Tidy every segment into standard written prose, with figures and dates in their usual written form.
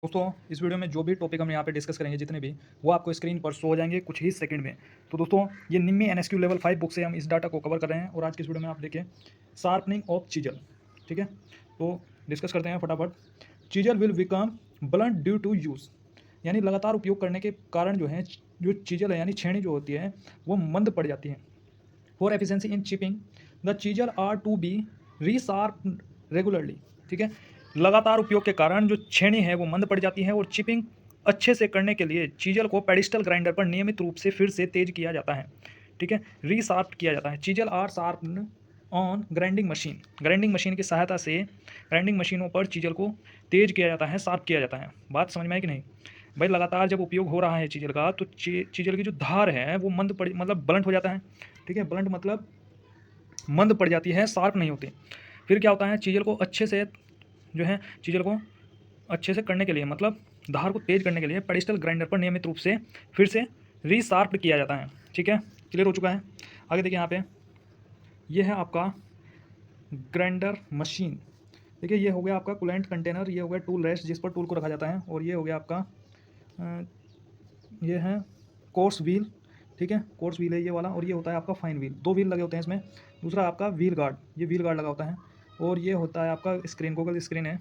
दोस्तों इस वीडियो में जो भी टॉपिक हम यहाँ पे डिस्कस करेंगे जितने भी वो आपको स्क्रीन पर शो हो जाएंगे कुछ ही सेकंड में। तो दोस्तों ये निम्मी एनएसक्यू लेवल 5 बुक से हम इस डाटा को कवर कर रहे हैं और आज की इस वीडियो में आप देखिए शार्पनिंग ऑफ चीजल। ठीक है, तो डिस्कस करते हैं फटाफट। Chisel will become blunt due to use, यानी लगातार उपयोग करने के कारण जो है जो चीजल है यानी छेनी जो होती है वो मंद पड़ जाती है। For efficiency in chipping the chisel are to be resharp regularly. ठीक है, लगातार उपयोग के कारण जो छेनी है वो मंद पड़ जाती है और चिपिंग अच्छे से करने के लिए चीजल को पेडिस्टल ग्राइंडर पर नियमित रूप से फिर से तेज किया जाता है। ठीक है, रीशार्प किया जाता है। Chisel are sharpen on grinding machine, grinding machine की सहायता से ग्राइंडिंग मशीनों पर चीजल को तेज किया जाता है, शार्प किया जाता है। बात समझ में आई कि नहीं भाई? लगातार जब उपयोग हो रहा है चीजल का तो चीजल की जो धार है वो मंद पड़ मतलब ब्लंट हो जाता है। ठीक है, ब्लंट मतलब मंद पड़ जाती है, शार्प नहीं होती। फिर क्या होता है, चीजल को अच्छे से जो है चीजल को अच्छे से करने के लिए मतलब धार को तेज करने के लिए पेडिस्टल ग्राइंडर पर नियमित रूप से फिर से रीशार्प किया जाता है। ठीक है, क्लियर हो चुका है। आगे देखिए यहाँ पे ये है आपका ग्राइंडर मशीन। देखिए ये हो गया आपका कूलेंट कंटेनर, ये हो गया टूल रेस्ट जिस पर टूल को रखा जाता है, और ये हो गया आपका ये है कोर्स व्हील। ठीक है, कोर्स व्हील है ये वाला, और ये होता है आपका फाइन व्हील। दो व्हील लगे होते हैं इसमें। दूसरा आपका व्हील गार्ड, ये व्हील गार्ड लगा होता है, और ये होता है आपका स्क्रीन, गूगल स्क्रीन है।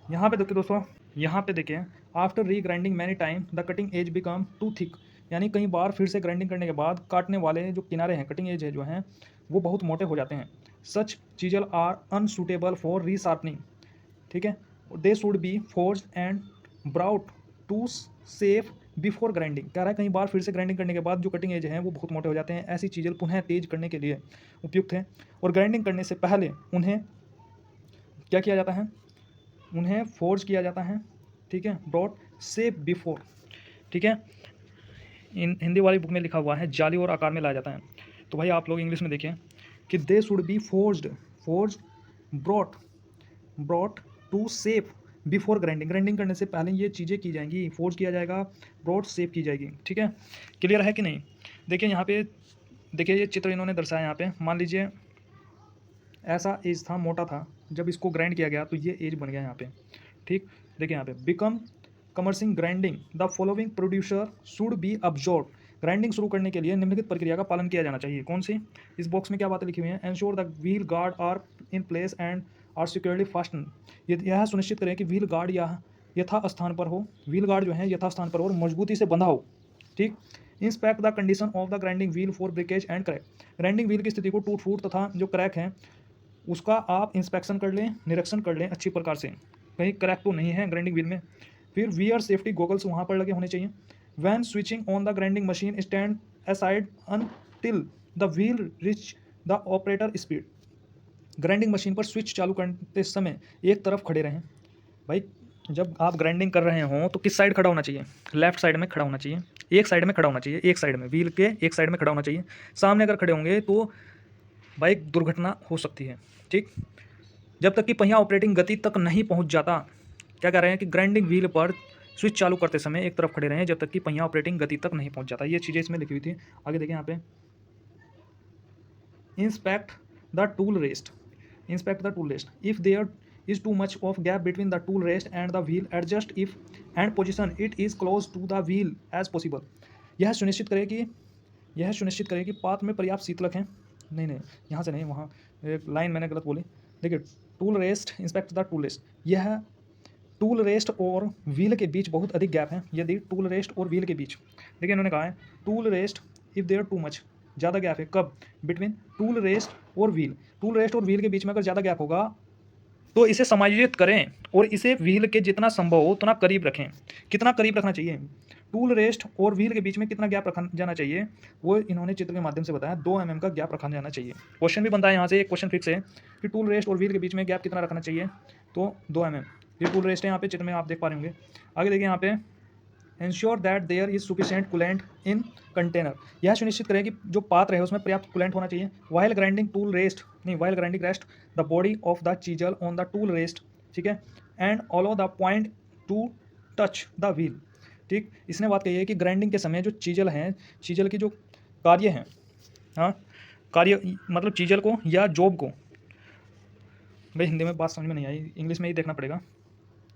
यहाँ पे देखिए दोस्तों, यहाँ पे देखिए after regrinding many time the cutting edge become too thick, यानी कई बार फिर से ग्राइंडिंग करने के बाद काटने वाले जो किनारे हैं, कटिंग एज है जो हैं वो बहुत मोटे हो जाते हैं। Such chisel are unsuitable for re sharpening. ठीक है, they should be forge and brought to safe before grinding. कह रहा है कई बार फिर से ग्राइंडिंग करने के बाद जो कटिंग एज हैं वो बहुत मोटे हो जाते हैं। ऐसी चीज़ें पुनः तेज करने के लिए उपयुक्त है, और ग्राइंडिंग करने से पहले उन्हें क्या किया जाता है, उन्हें फोर्ज किया जाता है। ठीक है, ब्रॉट सेफ बिफोर। ठीक है, इन हिंदी वाली बुक में लिखा हुआ है जाली और आकार में लाया जाता है। तो भाई आप लोग इंग्लिश में देखिए कि they should be forced, forge, brought, brought to safe before grinding. Grinding करने से पहले ये चीज़ें की जाएंगी, फोर्ज किया जाएगा, ब्रॉट सेफ की जाएगी। ठीक है, क्लियर है कि नहीं? देखिए यहाँ पे देखिए ये चित्र इन्होंने दर्शाया यहाँ पे। मान लीजिए ऐसा एज था, मोटा था, जब इसको ग्राइंड किया गया तो ये एज बन गया यहाँ पे। ठीक, देखिए यहाँ पे become commencing grinding the following procedure should be observe. Grinding शुरू करने के लिए निम्नलिखित प्रक्रिया का पालन किया जाना चाहिए। कौन सी? इस बॉक्स में क्या बातें लिखी हुई हैं? Ensure the wheel guard are in place and are securely fasten. यह सुनिश्चित करें कि व्हील गार्ड यथा स्थान पर हो, व्हील गार्ड जो है यथा स्थान पर हो और मजबूती से बंधा हो। ठीक, inspect the condition of the grinding wheel for breakage and crack. Grinding wheel की स्थिति को, टूट फूट तथा जो क्रैक है उसका आप इंस्पेक्शन कर लें, निरीक्षण कर लें अच्छी प्रकार से, कहीं क्रैक तो नहीं है ग्राइंडिंग व्हील में। फिर वियर सेफ्टी गोगल्स वहाँ पर लगे होने चाहिए। When switching on the grinding machine stand aside until the wheel reach the operator speed. Grinding machine पर स्विच चालू करते समय एक तरफ खड़े रहें। भाई जब आप ग्राइंडिंग कर रहे हों तो किस साइड खड़ा होना चाहिए? लेफ्ट साइड में खड़ा होना चाहिए, एक साइड में खड़ा होना चाहिए, एक साइड में, व्हील के एक साइड में खड़ा होना चाहिए। सामने अगर खड़े होंगे तो बाइक दुर्घटना हो सकती है। ठीक, जब तक कि पहिया ऑपरेटिंग गति तक नहीं पहुंच जाता। क्या कह रहे हैं कि ग्राइंडिंग व्हील पर स्विच चालू करते समय एक तरफ खड़े रहें जब तक कि पहिया ऑपरेटिंग गति तक नहीं पहुंच जाता। ये चीज़ें इसमें लिखी हुई थी। आगे देखें यहाँ पे, inspect the tool rest, inspect the tool rest if there is too much of gap between the tool rest and the wheel, adjust if and position it is close to the wheel as possible। यह सुनिश्चित करें कि path में पर्याप्त शीतलक हैं। नहीं नहीं, यहाँ से नहीं, वहाँ एक लाइन मैंने गलत बोली। देखिए tool rest, inspect the tool rest, यह टूल रेस्ट और व्हील के बीच बहुत अधिक गैप है। यदि टूल रेस्ट और व्हील के बीच, देखिए इन्होंने कहा है tool rest if there too much, ज़्यादा गैप है कब? बिटवीन टूल रेस्ट और व्हील। टूल रेस्ट और व्हील के बीच में अगर ज़्यादा गैप होगा तो इसे समायोजित करें और इसे व्हील के जितना संभव हो उतना करीब रखें। कितना करीब रखना चाहिए? टूल रेस्ट और व्हील के बीच में कितना गैप रखा जाना चाहिए वो इन्होंने चित्र के माध्यम से बताया। 2 mm का गैप रखा जाना चाहिए। क्वेश्चन भी बनता है यहाँ से, एक क्वेश्चन फिक्स है कि टूल रेस्ट और व्हील के बीच में गैप कितना रखना चाहिए, तो 2 mm। ये टूल रेस्ट है यहाँ पे चित्र में आप देख पा रहे होंगे। आगे देखिए यहाँ पे, ensure that there is sufficient coolant in container. यह सुनिश्चित करें कि जो पात्र है उसमें पर्याप्त कूलेंट होना चाहिए। वाइल ग्राइंडिंग टूल रेस्ट, नहीं while grinding rest the body of the chisel on the tool rest. ठीक है, and alloy the point two touch the wheel. ठीक, इसने बात कही है कि ग्राइंडिंग के समय जो चीजल हैं, चीजल की जो कार्य हैं, हाँ कार्य मतलब चीजल को या जॉब को, भाई हिंदी में बात समझ में नहीं आई, इंग्लिश में ही देखना पड़ेगा।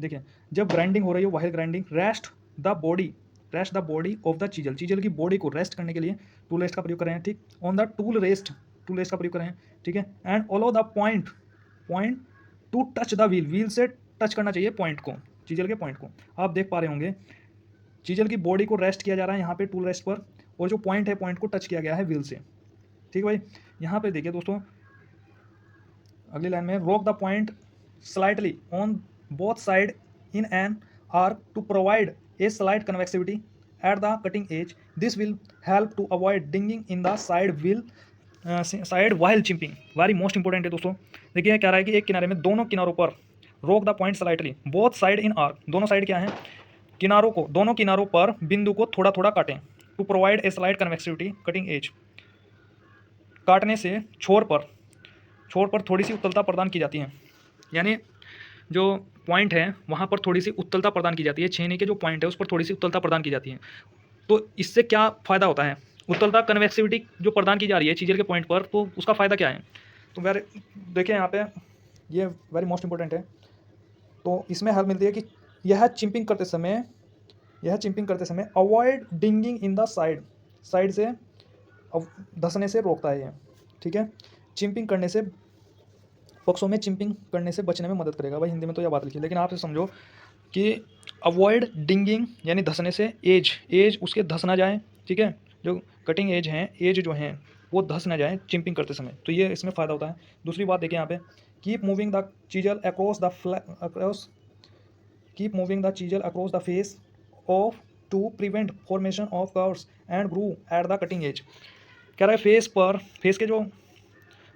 देखिए जब ग्राइंडिंग हो रही है while grinding, rest the body of the chisel, chisel की बॉडी को रेस्ट करने के लिए टूल रेस्ट का प्रयोग कर रहे हैं, ठीक। ऑन द टूल रेस्ट का प्रयोग कर रहे हैं, ठीक है। And alloy the point two touch the wheel, wheel से टच करना चाहिए पॉइंट को, चीजल के पॉइंट को। आप देख पा रहे होंगे चीजल की बॉडी को रेस्ट किया जा रहा है यहाँ पे टूल रेस्ट पर, और जो पॉइंट है पॉइंट को टच किया गया है व्हील से, ठीक है भाई। यहाँ पे देखिए दोस्तों अगली लाइन में, rock the point slightly on both side in an arc to provide a slight convexity at the cutting edge, this will help to avoid digging in the side while chipping. Very most important है दोस्तों। देखिए क्या रहा है कि एक किनारे में दोनों किनारों पर रोक the point slightly both side in arc, दोनों साइड क्या है किनारों को, दोनों किनारों पर बिंदु को थोड़ा थोड़ा काटें, to provide a slight convexity cutting edge, काटने से छोर पर थोड़ी सी उत्तलता प्रदान की जाती है, यानी जो पॉइंट है वहाँ पर थोड़ी सी उत्तलता प्रदान की जाती है, छेनी के जो पॉइंट है उस पर थोड़ी सी उत्तलता प्रदान की जाती है। तो इससे क्या फ़ायदा होता है, उत्तलता कन्वेक्सिविटी जो प्रदान की जा रही है चीजल के पॉइंट पर, तो उसका फ़ायदा क्या है। तो वेरी देखिए यहाँ पे ये वेरी मोस्ट इंपॉर्टेंट है। तो इसमें हेल्प मिलती है कि यह चिंपिंग करते समय avoid digging in the side से धंसने से रोकता है ये, ठीक है। चिंपिंग करने से, पक्षों में चिंपिंग करने से बचने में मदद करेगा। भाई हिंदी में तो यह बात लिखी है, लेकिन आप समझो कि अवॉइड डिंगिंग यानी धंसने से, एज उसके धंस ना जाए, ठीक है। जो कटिंग एज हैं, एज जो हैं वो धंस ना जाए चिंपिंग करते समय, तो ये इसमें फ़ायदा होता है। दूसरी बात देखिए यहाँ पे, keep moving the chisel across the face of to prevent formation of curves and groove at the cutting edge. कह रहा है फेस के जो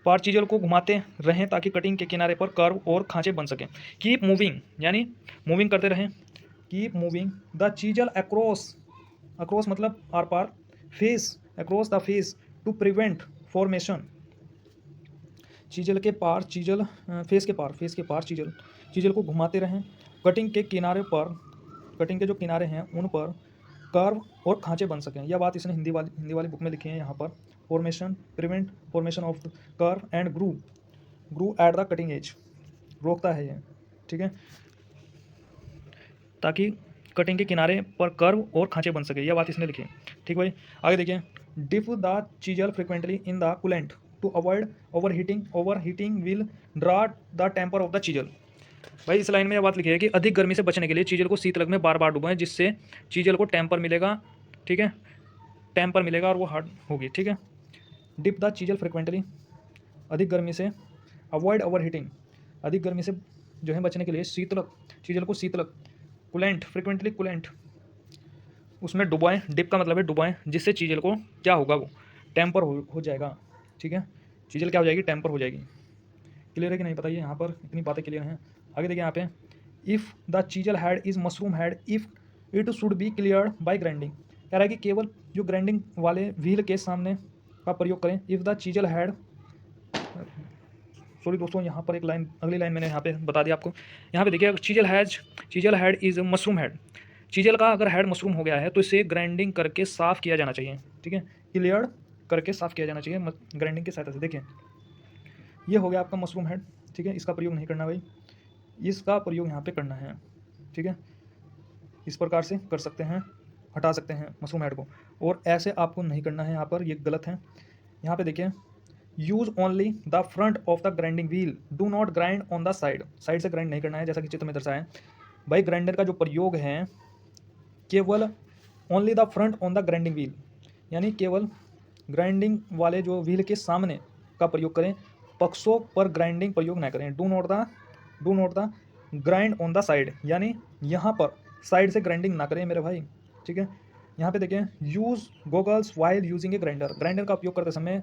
पार चीजल को घुमाते रहें ताकि कटिंग के किनारे पर कर्व और खांचे बन सकें। कीप मूविंग यानी मूविंग करते रहें, keep moving the chisel across मतलब आर पार, face across the face to prevent formation, chisel के पार फेस के पार चीजल को घुमाते रहें कटिंग के किनारे पर, कटिंग के जो किनारे हैं उन पर कर्व और खांचे बन सकें। यह बात इसने हिंदी वाली बुक में लिखी है यहाँ पर। Formation, prevent formation of curve and Guru eight the cutting as, रोकता है ये, ठीक है, ताकि कटिंग के किनारे पर कर्व और खांचे बन सके। यह बात इसने लिखी है, ठीक भाई। आगे देखिए, dip the chisel frequently in the coolant to avoid overheating will draw the temper of the chisel. भाई इस लाइन में यह बात लिखी है कि अधिक गर्मी से बचने के लिए चीजल को शीतलक में बार बार डुबाएं, जिससे चीजल को टेम्पर मिलेगा, ठीक है, टेम्पर मिलेगा और वो हार्ड होगी, ठीक है। डिप द चीजल फ्रिक्वेंटली, अधिक गर्मी से, अवॉइड ओवरहीटिंग, अधिक गर्मी से जो है बचने के लिए चीजल को शीतलक, फ्रिक्वेंटली कूलेंट उसमें डुबाएं, डिप का मतलब है डुबाएं, जिससे चीजल को क्या होगा, वो टेम्पर हो जाएगा, ठीक है। चीजल क्या हो जाएगी, टेम्पर हो जाएगी। क्लियर है कि नहीं बताइए, यहाँ पर इतनी बातें क्लियर हैं। आगे देखिए यहाँ पे, if the chisel head is mushroom head if it should be cleared by grinding. कह रहा है कि केवल जो ग्राइंडिंग वाले व्हील के सामने का प्रयोग करें। If the chisel head, sorry दोस्तों यहाँ पर एक लाइन, अगली लाइन मैंने यहाँ पे बता दिया आपको। यहाँ पे देखिए, chisel head is mushroom head, chisel का अगर हेड मशरूम हो गया है तो इसे ग्राइंडिंग करके साफ़ किया जाना चाहिए, ठीक है, क्लियर्ड करके साफ़ किया जाना चाहिए ग्राइंडिंग की सहायता से। देखिए ये हो गया आपका मशरूम हेड, ठीक है, इसका प्रयोग नहीं करना भाई, इसका प्रयोग यहाँ पे करना है, ठीक है। इस प्रकार से कर सकते हैं, हटा सकते हैं मशरूम हेड को, और ऐसे आपको नहीं करना है, यहाँ पर ये गलत है। यहाँ पे देखिए, use only the front of the grinding wheel, do not grind on the side से ग्राइंड नहीं करना है, जैसा कि चित्र में दर्शाया है। भाई ग्राइंडर का जो प्रयोग है केवल only the front on the grinding wheel, यानी केवल ग्राइंडिंग वाले जो व्हील के सामने का प्रयोग करें, पक्षों पर ग्राइंडिंग प्रयोग ना करें। Do not the grind on the side, यानी यहाँ पर साइड से ग्राइंडिंग ना करें मेरे भाई, ठीक है। यहाँ पे देखें, use goggles while using a grinder का उपयोग करते समय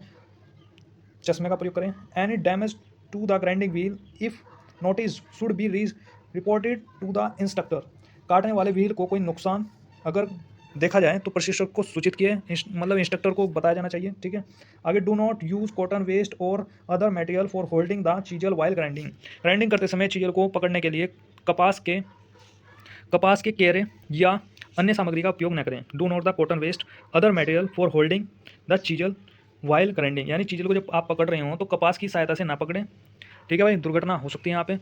चश्मे का प्रयोग करें। Any damage to the grinding wheel if notice should be reported to the instructor. काटने वाले व्हील को कोई नुकसान अगर देखा जाए तो प्रशिक्षक को सूचित किए, मतलब इंस्ट्रक्टर को बताया जाना चाहिए, ठीक है। आगे, do not use cotton waste और other material for holding the chisel while grinding करते समय चीजल को पकड़ने के लिए कपास के केरे या अन्य सामग्री का उपयोग न करें। Do not the cotton waste other material for holding the chisel while grinding, यानी चीजल को जब आप पकड़ रहे हो तो कपास की सहायता से ना पकड़ें, ठीक है भाई, दुर्घटना हो सकती है यहाँ पे।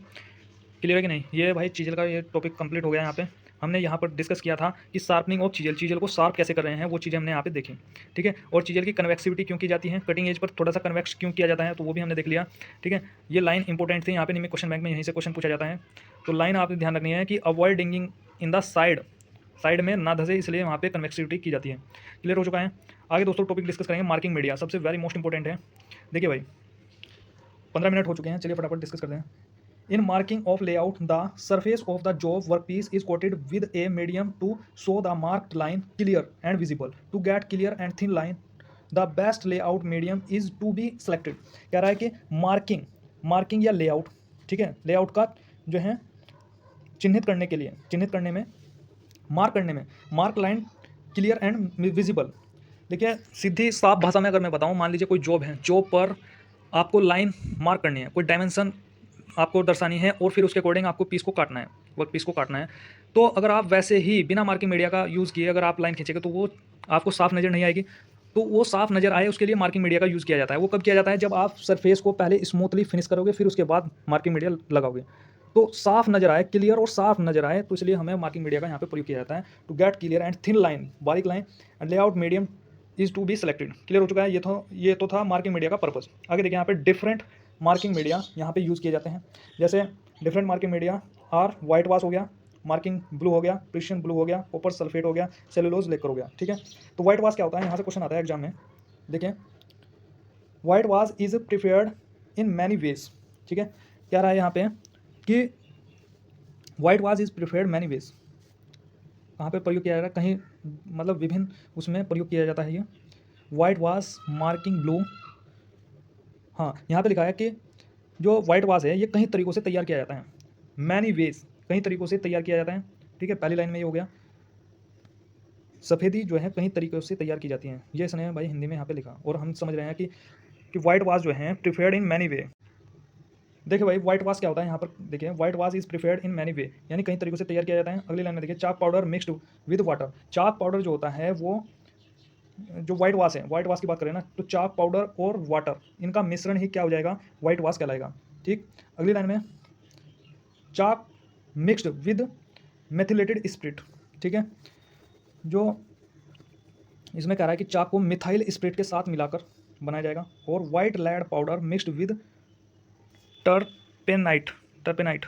क्लियर है कि नहीं। ये भाई चीजल का ये टॉपिक कंप्लीट हो गया। यहाँ पे हमने यहाँ पर डिस्कस किया था कि शार्पनिंग ऑफ चीजल, चीजल को शार्प कैसे कर रहे हैं वो चीज़ें हमने यहाँ पे देखी, ठीक है। और चीजल की कन्वेक्सिविटी क्यों की जाती है, कटिंग एज पर थोड़ा सा कन्वेक्स क्यों किया जाता है, तो वो भी हमने देख लिया, ठीक है। ये लाइन इंपॉर्टेंट थी, यहाँ पे क्वेश्चन बैंक में यहीं से क्वेश्चन पूछा जाता है। तो लाइन आपने ध्यान रखनी है कि avoid digging in the side, side में ना धसे, इसलिए वहाँ पे कन्वेक्सिविटी की जाती है। क्लियर हो चुका है। आगे दोस्तों टॉपिक डिस्कस करेंगे मार्किंग मीडिया, सबसे वेरी मोस्ट इंपॉर्टेंट है। देखिए भाई 15 मिनट हो चुके हैं, चलिए फटाफट डिस्कस करते हैं। In marking of layout the surface of the job workpiece is coated with a medium to show the marked line clear and visible. To get clear and thin line, the best layout medium is to be selected. कह रहा है कि marking या layout, ठीक है, layout का जो है चिन्हित करने के लिए, चिन्हित करने में, मार्क करने में, mark line clear and visible. देखिए सीधी साफ भाषा में अगर मैं बताऊं, मान लीजिए कोई जॉब है, जॉब पर आपको लाइन मार्क करनी है, कोई डायमेंशन आपको दर्शानी है और फिर उसके अकॉर्डिंग आपको पीस को काटना है, वर्क पीस को काटना है। तो अगर आप वैसे ही बिना मार्किंग मीडिया का यूज़ किए अगर आप लाइन खींचेंगे तो वो आपको साफ नज़र नहीं आएगी। तो वो साफ नज़र आए उसके लिए मार्किंग मीडिया का यूज़ किया जाता है। वो कब किया जाता है, जब आप सरफेस को पहले स्मूथली फिनिश करोगे फिर उसके बाद मार्किंग मीडिया लगाओगे, तो साफ नजर आए, क्लियर और साफ नजर आए, तो इसलिए हमें मार्किंग मीडिया का यहाँ पे प्रयोग किया जाता है। To get clear and thin line, बारीक line and layout medium is to be selected. Clear हो चुका है। ये तो था मार्किंग मीडिया का पर्पस। आगे देखिए यहाँ पे डिफरेंट मार्किंग मीडिया यहाँ पे यूज़ किए जाते हैं। जैसे different marking media are white wash हो गया, मार्किंग ब्लू हो गया, प्रिशियन ब्लू हो गया, कॉपर सल्फेट हो गया, सेलुलोज लेकर हो गया, ठीक है। तो वाइट वाश क्या होता है, यहाँ से क्वेश्चन आता है एग्जाम में। देखिए white wash is preferred in many ways, ठीक है। क्या रहा है यहाँ पे कि white wash is preferred many ways, कहाँ पे प्रयोग किया जा रहा है, कहीं मतलब विभिन्न उसमें प्रयोग किया जाता है ये वाइट वाश मार्किंग ब्लू। हाँ यहाँ पे लिखा है कि जो वाइट वाश है ये कई तरीक़ों से तैयार किया जाता है, मैनी वेज, कई तरीक़ों से तैयार किया जाता है, ठीक है। पहली लाइन में ये हो गया, सफ़ेदी जो है कई तरीक़ों से तैयार की जाती है, ये इसने भाई हिंदी में यहाँ पे लिखा और हम समझ रहे हैं कि वाइट वाश जो है प्रिफेयर्ड इन मैनी वे। देखिए भाई वाइट वाश क्या होता है, यहाँ पर देखिए white wash is preferred in many way, यानी कई तरीक़ों से तैयार किया जाता है। अगली लाइन में देखिए chalk powder mixed with water. Chalk powder जो होता है वो जो वाइट वाश है, वाइट वाश की बात करें ना, तो चाक पाउडर और वाटर इनका मिश्रण ही क्या हो जाएगा, वाइट वाश कहलाएगा, ठीक। अगली लाइन में चाक मिक्सड विद मेथिलेटेड स्पिरिट, ठीक है। जो इसमें कह रहा है कि चाक को मिथाइल स्पिरिट के साथ मिलाकर बनाया जाएगा। और white lead powder mixed with turpentine, turpentine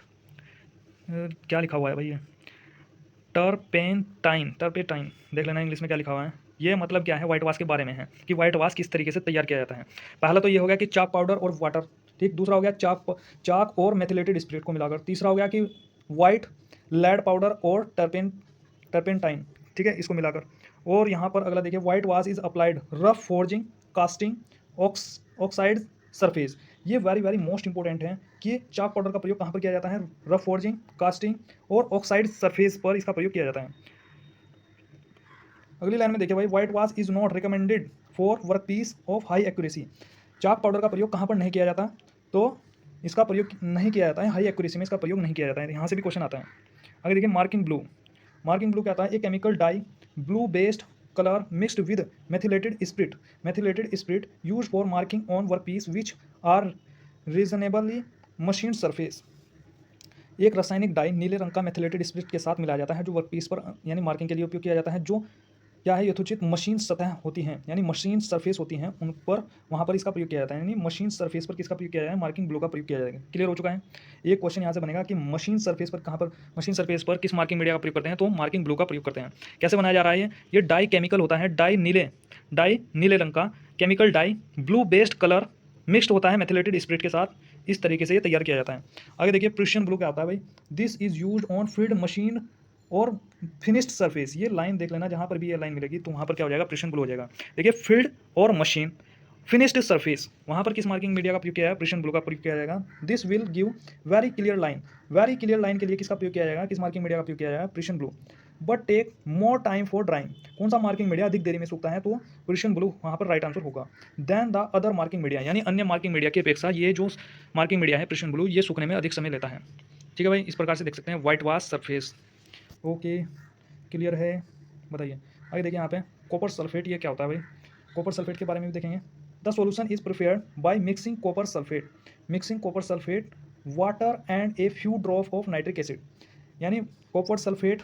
क्या लिखा हुआ है भाई, ये टर्पेटाइन देख लेना इंग्लिश में क्या लिखा हुआ है। ये मतलब क्या है, वाइट वाश के बारे में है कि वाइट वाश किस तरीके से तैयार किया जाता है। पहला तो ये हो गया कि चाक पाउडर और वाटर, ठीक। दूसरा हो गया चाक और मेथिलेटेड स्पिरिट को मिलाकर। तीसरा हो गया कि वाइट लैड पाउडर और टर्पेंटाइन, ठीक है, इसको मिलाकर। और यहाँ पर अगला देखिए white wash is applied rough forging casting oxide surface. ये वेरी मोस्ट इंपॉर्टेंट है कि चाक पाउडर का प्रयोग कहाँ पर किया जाता है, रफ फोर्जिंग कास्टिंग और ऑक्साइड सरफेस पर इसका प्रयोग किया जाता है। अगली लाइन में देखिए भाई white wash is not recommended for work piece of high accuracy. Chalk powder का प्रयोग कहाँ पर नहीं किया जाता, तो इसका प्रयोग नहीं किया जाता है, हाई एक्यूरेसी में इसका प्रयोग नहीं किया जाता है। यहाँ से भी क्वेश्चन आता है। आगे देखिए मार्किंग ब्लू। मार्किंग ब्लू क्या आता है, एक chemical dye blue based colour mixed with methylated spirit use for marking on work piece which are reasonably machine surface. एक रासायनिक डाई नीले रंग का मेथिलेटेड स्पिरिट के साथ मिलाया जाता है जो वर्क पीस पर यानी मार्किंग के लिए उपयोग किया जाता है। जो क्या है, यथोचित मशीन सतह होती हैं यानी मशीन सरफेस होती हैं उन पर, वहाँ पर इसका प्रयोग किया जाता है। यानी मशीन सरफेस पर किसका प्रयोग किया जाएगा, मार्किंग ब्लू का प्रयोग किया जाएगा। क्लियर हो चुका है। एक क्वेश्चन यहाँ से बनेगा कि मशीन सरफेस पर कहाँ पर, मशीन सरफेस पर किस मार्किंग मीडिया का प्रयोग करते हैं, तो मार्किंग ब्लू का प्रयोग करते हैं। कैसे बनाया जा रहा है ये डाई केमिकल होता है, डाई नीले रंग का chemical dye blue based colour mixed होता है मेथिलेटेड स्पिरिट के साथ, इस तरीके से ये तैयार किया जाता है। आगे देखिए प्रिशियन ब्लू क्या होता है भाई, this is used on field machine और फिनिश्ड सरफेस। ये लाइन देख लेना, जहाँ पर भी ये लाइन मिलेगी तो वहाँ पर क्या हो जाएगा, प्रिशियन ब्लू हो जाएगा। देखिए फील्ड और मशीन फिनिश्ड सरफेस, वहाँ पर किस मार्किंग मीडिया का प्रयोग किया है, प्रिशियन ब्लू का प्रयोग किया जाएगा। This will give very clear line, very clear line के लिए किसका प्रयोग किया जाएगा, किस मार्किंग मीडिया का प्रयोग किया जाएगा, Prussian blue. But take more time for drying. कौन सा मार्किंग मीडिया अधिक देरी में सूखता है, तो प्रिशियन ब्लू वहाँ पर राइट आंसर होगा। Then the other marking media, यानी अन्य मार्किंग मीडिया की अपेक्षा ये जो मार्किंग मीडिया है प्रिशियन ब्लू, ये सूखने में अधिक समय लेता है। ठीक है भाई, इस प्रकार से देख सकते हैं white wash surface. Okay clear है, बताइए। आगे देखिए यहाँ पे कॉपर सल्फेट, ये क्या होता है भाई, कॉपर सल्फेट के बारे में भी देखेंगे। The solution is prepared by mixing copper sulphate. Mixing copper sulphate water and a few drop of nitric acid. यानी कॉपर सल्फेट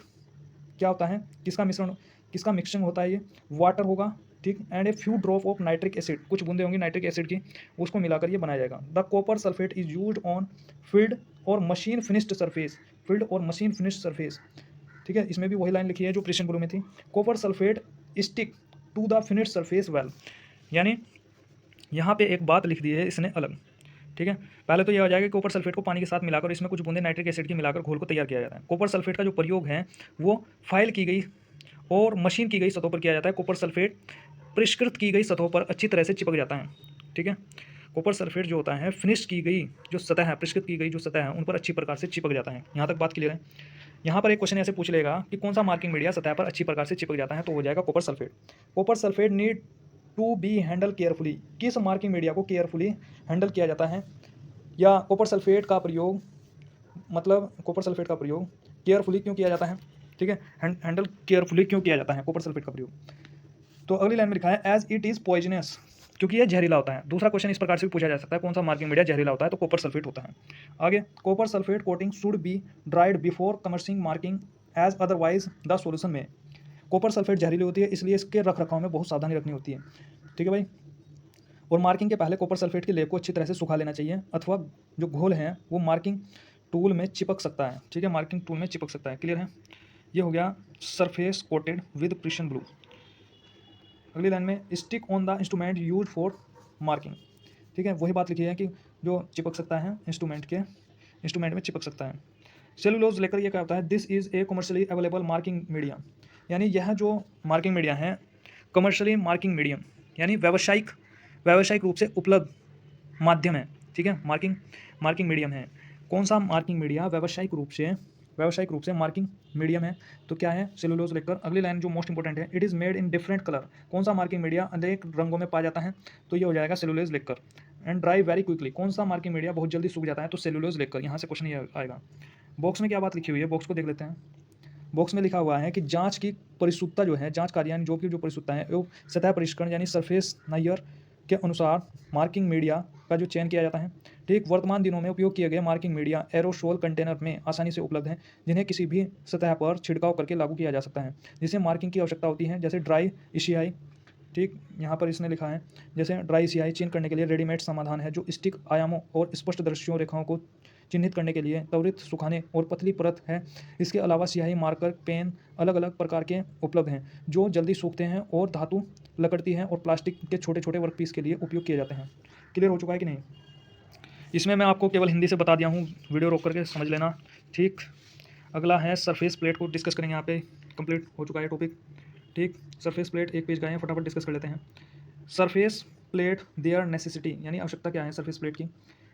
क्या होता है, किसका मिश्रण, किसका मिक्सिंग होता है, ये वाटर होगा, ठीक, and a few drop of nitric acid, कुछ बूंदे होंगी नाइट्रिक एसिड की, उसको मिलाकर ये बनाया जाएगा। The copper sulphate is used on field और मशीन फिनिश्ड सरफेस, फील्ड और मशीन फिनिश्ड सरफेस, ठीक है। इसमें भी वही लाइन लिखी है जो प्रेशन ब्लू में थी। Copper sulphate stick to the finished surface well, यानी यहाँ पे एक बात लिख दी है इसने अलग, ठीक है। पहले तो यह हो जाएगा कि कॉपर सल्फेट को पानी के साथ मिलाकर इसमें कुछ बूंदे नाइट्रिक एसिड की मिलाकर घोल को तैयार किया जाता है। कॉपर सल्फेट का जो प्रयोग है वो फाइल की गई और मशीन की गई सतहों पर किया जाता है। कॉपर सल्फेट परिष्कृत की गई सतहों पर अच्छी तरह से चिपक जाता है, ठीक है। कॉपर सल्फेट जो होता है फिनिश की गई जो सतह है, परिष्कृत की गई जो सतह है, उन पर अच्छी प्रकार से चिपक जाता है। यहाँ तक बात क्लियर है। यहाँ पर एक क्वेश्चन ऐसे पूछ लेगा कि कौन सा मार्किंग मीडिया सतह पर अच्छी प्रकार से चिपक जाता है, तो हो जाएगा copper sulphate. Copper sulphate need to be handle carefully, किस मार्किंग मीडिया को केयरफुली हैंडल किया जाता है, या कॉपर सल्फेट का प्रयोग, मतलब कॉपर सल्फेट का प्रयोग केयरफुली क्यों किया जाता है, ठीक है, हैंडल केयरफुली क्यों किया जाता है कॉपर सल्फेट का प्रयोग। तो अगली लाइन में लिखा है एज इट इज़ पॉइजनस, क्योंकि यह जहरीला होता है। दूसरा क्वेश्चन इस प्रकार से भी पूछा जा सकता है, कौन सा मार्किंग मीडिया जहरीला होता है, तो कॉपर सल्फेट होता है। आगे, copper sulphate coating should be dried before commencing marking as otherwise the solution में। कॉपर सल्फेट जहरीली होती है, इसलिए इसके रख रखाव में बहुत सावधानी रखनी होती है, ठीक है भाई। और मार्किंग के पहले कॉपर सल्फेट के लेप को अच्छी तरह से सुखा लेना चाहिए, अथवा जो घोल है वो मार्किंग टूल में चिपक सकता है, ठीक है, मार्किंग टूल में चिपक सकता है। क्लियर है। ये हो गया सरफेस कोटेड विद प्रेशन ब्लू। अगली लाइन में stick on the instrument use for marking, ठीक है, वही बात लिखी है कि जो चिपक सकता है इंस्ट्रूमेंट में चिपक सकता है। सेलुलोज लेकर ये क्या होता है, this is a commercially available marking media, यानी यह जो मार्किंग मीडिया है कमर्शियली मार्किंग मीडियम, यानी व्यावसायिक रूप से उपलब्ध माध्यम है, ठीक है, मार्किंग मीडियम है। कौन सा मार्किंग मीडिया व्यावसायिक रूप से मार्किंग मीडियम है, तो क्या है, सेलुलोज लेकर। अगली लाइन जो मोस्ट इंपॉर्टेंट है, it is made in different colour, कौन सा मार्किंग मीडिया अनेक रंगों में पाया जाता है, तो ये हो जाएगा सेलुलोज लेकर। एंड ड्राई वेरी क्विकली, कौन सा मार्किंग मीडिया बहुत जल्दी सूख जाता है, तो सेलुलोज लेकर। यहाँ से क्वेश्चन ये आएगा। बॉक्स में क्या बात लिखी हुई है, बॉक्स को देख लेते हैं। बॉक्स में लिखा हुआ है कि जांच की परिशुद्धता जो है, जांच कार्य यानी जो परिशुद्धता है वो सतह परिष्करण यानी सरफेस नायर के अनुसार मार्किंग मीडिया का जो चयन किया जाता है, ठीक। वर्तमान दिनों में उपयोग किए गए मार्किंग मीडिया एरोसोल कंटेनर में आसानी से उपलब्ध हैं, जिन्हें किसी भी सतह पर छिड़काव करके लागू किया जा सकता है, जिसे मार्किंग की आवश्यकता होती है, जैसे ड्राई स्याही, ठीक। यहाँ पर इसने लिखा है जैसे ड्राई स्याही चिन्ह करने के लिए रेडीमेड समाधान है, जो स्टिक आयामों और स्पष्ट दृश्यों रेखाओं को चिन्हित करने के लिए त्वरित सुखाने और पतली परत है। इसके अलावा स्याही मार्कर पेन अलग अलग प्रकार के उपलब्ध हैं, जो जल्दी सूखते हैं और धातु लकड़ती है और प्लास्टिक के छोटे छोटे वर्कपीस के लिए उपयोग किए जाते हैं। क्लियर हो चुका है कि नहीं। इसमें मैं आपको केवल हिंदी से बता दिया हूँ, वीडियो रोक करके समझ लेना, ठीक। अगला है सरफेस प्लेट को डिस्कस करेंगे, यहाँ पे कंप्लीट हो चुका है टॉपिक, ठीक। सरफेस प्लेट एक पेज का है, फटाफट डिस्कस कर लेते हैं। सरफेस प्लेट देयर नेसेसिटी, यानी आवश्यकता क्या है सरफेस प्लेट की।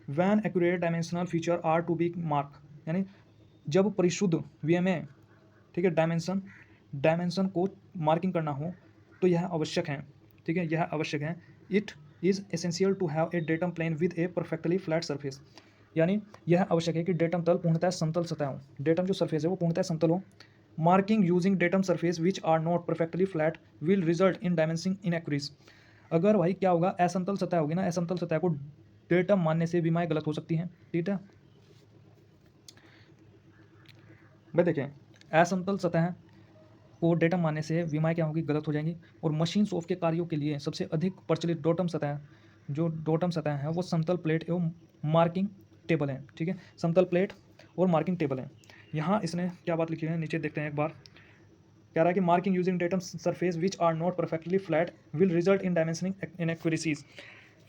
When accurate dimensional feature are to be mark, यानी जब परिशुद्ध वीएमए, ठीक है, डायमेंशन को मार्किंग करना हो तो यह आवश्यक है, ठीक है, यह आवश्यक है। It is essential to have a datum plane with a perfectly flat surface, यानी यह आवश्यक है कि डेटम तल पूर्णतः समतल सतह हो, डेटम जो सरफेस है वो पूर्णतः समतल हो। Marking using datum surface which are not perfectly flat will result in dimensioning inaccuracy. अगर भाई क्या होगा, असमतल सतह होगी ना, असमतल सतह को डेटम मानने से विमाएं गलत हो सकती हैं, ठीक है भाई। देखें, असमतल सतह को डेटम मानने से विमाएं क्या होगी, गलत हो जाएंगी। और मशीन शॉप के कार्यों के लिए सबसे अधिक प्रचलित डोटम सतह, जो डोटम सतह है वो समतल प्लेट एवं मार्किंग टेबल है, ठीक है, समतल प्लेट और मार्किंग टेबल है। यहाँ इसने क्या बात लिखी है, नीचे देखते हैं एक बार। कह रहा है कि marking using datum surface which are not perfectly flat will result in dimensioning inaccuracies.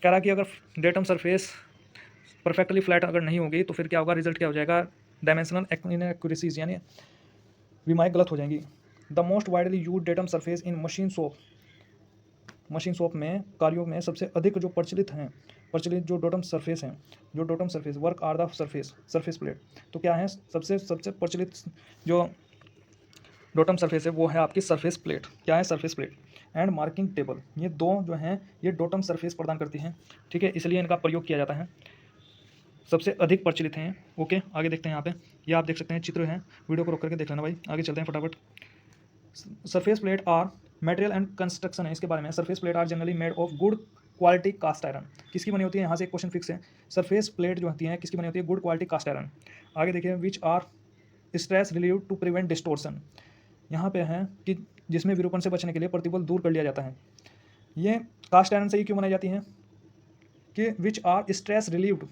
कह रहा है कि अगर डेटम सरफेस परफेक्टली फ्लैट अगर नहीं होगी तो फिर क्या होगा, रिजल्ट क्या हो जाएगा, डायमेंशनल इनएक्यूरेसीज, यानी विमाएं गलत हो जाएंगी। The most widely use datum surface in machine shop में कार्यों में सबसे अधिक जो प्रचलित जो डोटम सरफेस हैं, जो datum surface work are the surface plate. तो क्या है, सबसे प्रचलित जो डोटम सरफेस है वो है आपकी सरफेस प्लेट। क्या है, surface plate and marking table, ये दो जो हैं ये डोटम सरफेस प्रदान करती हैं, ठीक है, इसलिए इनका प्रयोग किया जाता है, सबसे अधिक प्रचलित हैं। ओके, आगे देखते हैं। यहाँ पे ये आप देख सकते हैं, चित्र हैं, वीडियो को रोक करके देख लेना भाई, आगे चलते हैं फटाफट। Surface plate are material and construction है, इसके बारे में। Surface plate are generally made of good quality cast iron किसकी बनी होती है, यहाँ से एक क्वेश्चन फिक्स है। सरफेस प्लेट जो होती है किसकी बनी होती है, गुड क्वालिटी कास्ट आयरन। आगे देखिए, which are stress relieve to prevent distortion, यहाँ पे है कि जिसमें विरूपण से बचने के लिए प्रतिबल दूर कर लिया जाता है। ये कास्ट आयरन से ही क्यों बनाई जाती हैं कि which are stress relieved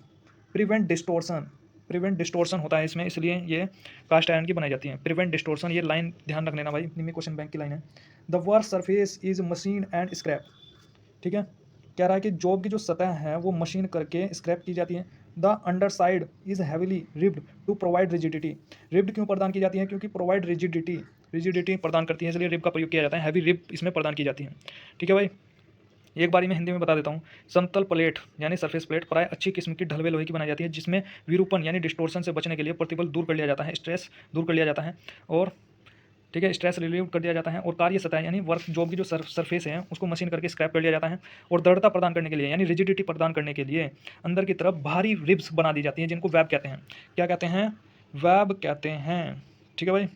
prevent distortion, prevent distortion होता है इसमें, इसलिए ये कास्ट आयरन की बनाई जाती है। प्रिवेंट डिस्टोर्सन, ये लाइन ध्यान रख लेना भाई, निम्न क्वेश्चन बैंक की लाइन है। The work surface is machine and scrap, ठीक है, कह रहा है कि जॉब की जो सतह है वो मशीन करके स्क्रैप की जाती है। The underside is heavily ribbed to provide rigidity, ribbed क्यों प्रदान की जाती है, क्योंकि प्रोवाइड रिजिडिटी प्रदान करती है, इसलिए रिब का प्रयोग किया जाता है, हैवी रिब इसमें प्रदान की जाती है। ठीक है भाई, एक बारी मैं हिंदी में बता देता हूँ। समतल प्लेट यानी सरफेस प्लेट प्राय अच्छी किस्म की ढलवे लोहे की बनाई जाती है, जिसमें विरूपण यानी डिस्टोर्शन से बचने के लिए प्रतिबल दूर कर लिया जाता है, स्ट्रेस दूर कर लिया जाता है, और ठीक है, स्ट्रेस रिलीव कर दिया जाता है। और कार्य सतह यानी वर्क जॉब की जो सरफेस है उसको मशीन करके स्क्रैप कर लिया जाता है। और दृढ़ता प्रदान करने के लिए यानी रिजिडिटी प्रदान करने के लिए अंदर की तरफ भारी रिब्स बना दी जाती हैं, जिनको वेब कहते हैं। क्या कहते हैं, वेब कहते हैं। ठीक है भाई,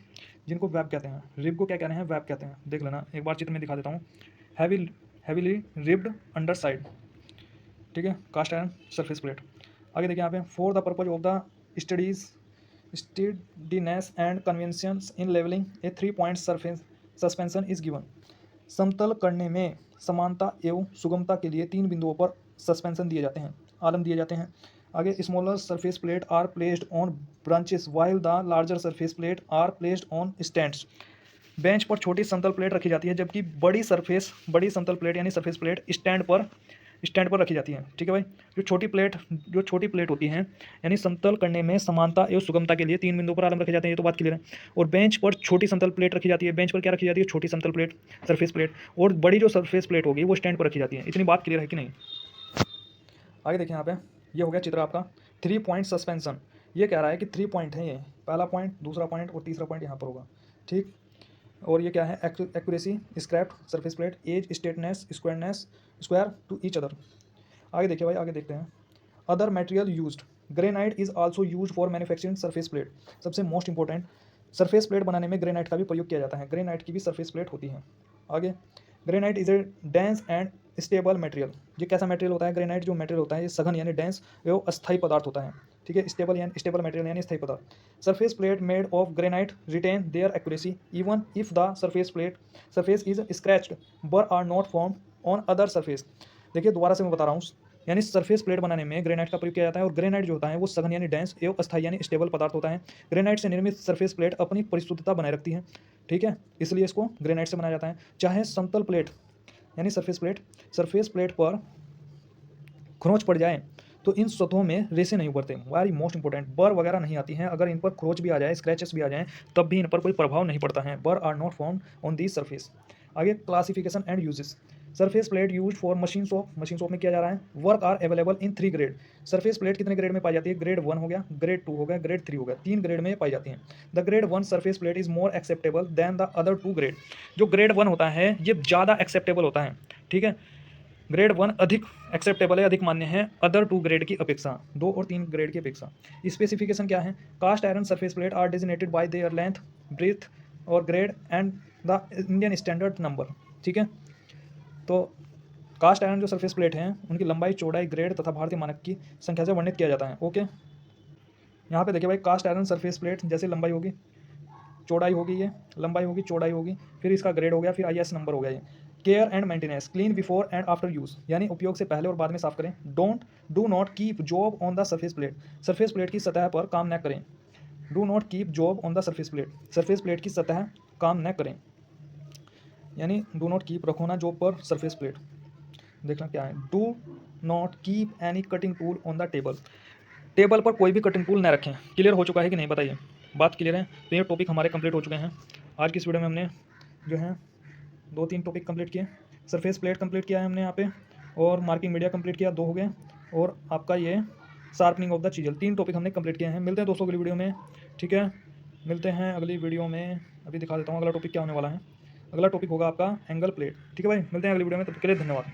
जिनको वेब कहते हैं, रिब को क्या कह रहे हैं, वेब कहते हैं। देख लेना, एक बार चित्र में दिखा देता हूँ। हैवीली रिब्ड अंडर साइड, ठीक है, कास्ट आयरन सरफेस प्लेट। आगे देखिए यहाँ पे, for the purpose of the studies steadiness and conventions in levelling a 3 point surface suspension is given, समतल करने में समानता एवं सुगमता के लिए 3 बिंदुओं पर सस्पेंशन दिए जाते हैं, आलम दिए जाते हैं। आगे, smaller surface plate are placed on branches while the larger surface plate are placed on stands, bench पर छोटी समतल प्लेट रखी जाती है, जबकि बड़ी समतल प्लेट यानी सरफेस प्लेट स्टैंड पर रखी जाती है। ठीक है भाई, जो छोटी प्लेट होती हैं यानी समतल करने में समानता एवं सुगमता के लिए 3 बिंदुओं पर आलम रखे जाते हैं, ये तो बात क्लियर है। और बेंच पर छोटी समतल प्लेट रखी जाती है, बेंच पर क्या रखी जाती है, छोटी समतल प्लेट सरफेस प्लेट, और बड़ी जो सरफेस प्लेट होगी वो स्टैंड पर रखी जाती है। इतनी बात क्लियर है कि नहीं। आगे देखिए यहाँ पे, ये हो गया चित्र आपका 3 पॉइंट सस्पेंशन। ये कह रहा है कि 3 पॉइंट है, ये पहला पॉइंट, दूसरा पॉइंट और तीसरा पॉइंट यहाँ पर होगा। ठीक, और ये क्या है, accuracy, scrape surface plate, edge, straightness, square to each other. आगे देखिए भाई, आगे देखते हैं। Other material used, granite is also used for manufacturing surface plate, सबसे मोस्ट इंपॉर्टेंट, सरफेस प्लेट बनाने में ग्रेनाइट का भी प्रयोग किया जाता है, ग्रेनाइट की भी सरफेस प्लेट होती है। आगे, granite is a dense and stable material, ये कैसा मटेरियल होता है, ग्रेनाइट जो मटेरियल होता है ये सघन यानी डेंस एवं अस्थायी पदार्थ होता है। ठीक है, स्टेबल मटेरियल यानी स्थायी पदार्थ। Surface plate made of granite retain their accuracy even if the surface is scratched but are not form on other surface. देखिए, दोबारा से मैं बता रहा हूँ, यानी सरफेस प्लेट बनाने में ग्रेनाइट का प्रयोग किया जाता है, और ग्रेनाइट जो होता है वो सघन यानी डेंस एवं अस्थायी यानी स्टेबल पदार्थ होता है। ग्रेनाइट से निर्मित सरफेस प्लेट अपनी परिशुद्धता बनाए रखती है, ठीक है, इसलिए इसको ग्रेनाइट से बनाया जाता है। चाहे समतल प्लेट यानी सरफेस प्लेट पर खरोंच पड़ जाए तो इन सतहों में रेसे नहीं उभरते, वेरी मोस्ट इंपॉर्टेंट, बर वगैरह नहीं आती हैं, अगर इन पर खरोंच भी आ जाए, स्क्रैचेस भी आ जाएं, तब भी इन पर कोई प्रभाव नहीं पड़ता है, burr are not form on the surface. आगे, classification and uses, surface plate use for machine shop में किया जा रहा है। Work are available in 3 grade, surface plate कितने ग्रेड में पाई जाती है, ग्रेड 1 हो गया, ग्रेड 2 हो गया, ग्रेड 3 हो गया, 3 ग्रेड में पाई जाती हैं। The grade 1 surface plate is more acceptable than the other 2 grade, जो ग्रेड 1 होता है ये ज़्यादा एक्सेप्टेबल होता है, ठीक है, ग्रेड 1 अधिक एक्सेप्टेबल है, अधिक मान्य है अदर 2 ग्रेड की अपेक्षा, 2 और 3 ग्रेड की अपेक्षा। स्पेसिफिकेशन क्या है, cast iron surface plate are designated by their length, breadth और grade and the Indian standard number. ठीक है, तो कास्ट आयरन जो सरफेस प्लेट हैं उनकी लंबाई, चौड़ाई, ग्रेड तथा भारतीय मानक की संख्या से वर्णित किया जाता है। ओके, यहाँ पे देखिए भाई, कास्ट आयरन सरफेस प्लेट जैसे लंबाई होगी, चौड़ाई होगी, ये लंबाई होगी, चौड़ाई होगी, फिर इसका ग्रेड हो गया, फिर IS नंबर हो गया। ये care and maintenance, clean before and after use, यानी उपयोग से पहले और बाद में साफ करें। Do not keep job on the surface plate की सतह पर काम न करें। Do not keep job on the surface plate की सतह काम न करें, यानी डू नॉट कीप रखो ना जॉब पर सरफेस प्लेट। देखना क्या है, do not keep any cutting tool on the table पर कोई भी कटिंग टूल न रखें। क्लियर हो चुका है कि नहीं, बताइए, बात क्लियर है। तो ये टॉपिक हमारे कंप्लीट हो चुके हैं। आज की इस वीडियो में हमने जो है 2-3 टॉपिक कंप्लीट किए, सरफेस प्लेट कंप्लीट किया है हमने यहाँ पे, और मार्किंग मीडिया कंप्लीट किया, 2 हो गए, और आपका ये sharpening of the chisel, 3 topic हमने कंप्लीट किए हैं। मिलते हैं दोस्तों अगली वीडियो में, ठीक है, मिलते हैं अगली वीडियो में। अभी दिखा देता हूँ अगला टॉपिक क्या होने वाला है। अगला टॉपिक होगा आपका एंगल प्लेट। ठीक है भाई, मिलते हैं अगली वीडियो में, तब तक के लिए धन्यवाद।